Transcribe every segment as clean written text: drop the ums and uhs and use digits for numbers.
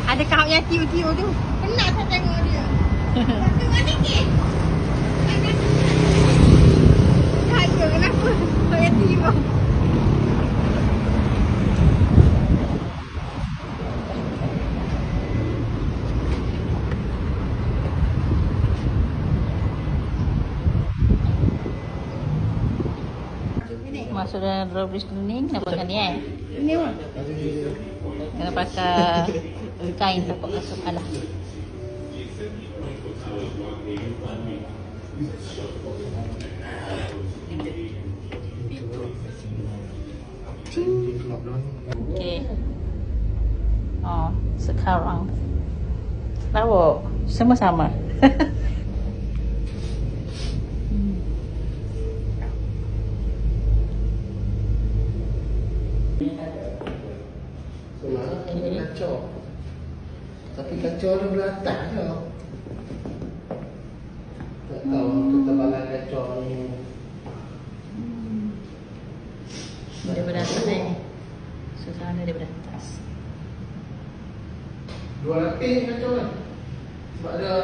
Ada kau yang tiu-tiu tu. Penat saya tengok dia. Tengok sikit. Kaya kenapa? Kau yang tiu. Masuk dalam drawbridge ni, nak pakai ni Ini apa? Kena pakai kain tapak kasut. Alah. Okey. Oh, sekarang. Lawa, semua sama. Sebenarnya kacau. Tapi kacau dia belah atas je. Tak tahu ketebalan kacau ni. Daripada atas ni. Suasana daripada atas. Dua lapis kacau kan? Sebab ada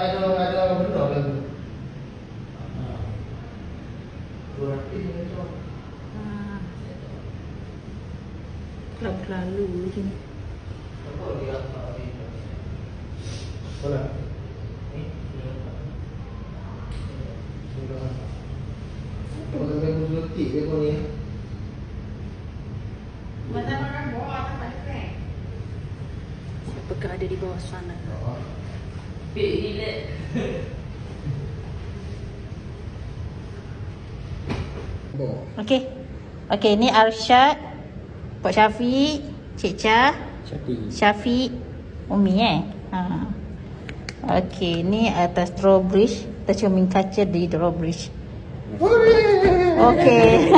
benda kan? Dua lapis kacau. Lalu macam ni. Apa dia tak ni? Mana? Ni? Sudah. Apa sampai berletik ke kau ni? Makan bawah tak pakai. Apakah ada di bawah sana? Okey. Okey, ni Arsyad, Pak Syafiq, Cik Cha, Syafiq, Umi Ha. Okey, ni atas drawbridge, tercermin kaca di drawbridge. Okey.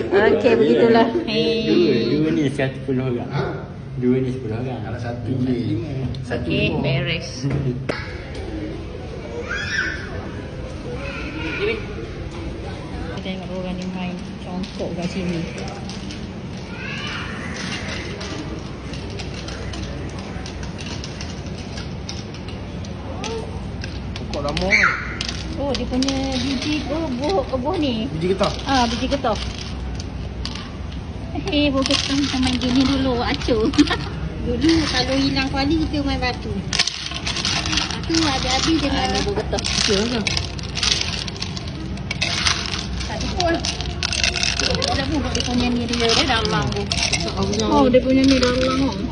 Okey, begitulah. Dua ni 10 orang. Dua ni 10 orang. Ada satu ni. Satu Okey, rumah. beres. Tengok orang ni main congkok kat sini. Pokok lama kan? Oh, dia punya biji buah ni. Biji getah. Biji getah. Buah getah kita main gini dulu, acur. Dulu kalau hilang kuali kita main batu. Batu habis-habis dia main Buah getah. Kecil ke? tak pun. Ada buah dia punya ni dia dalam tu. Oh, dia punya ni dalam.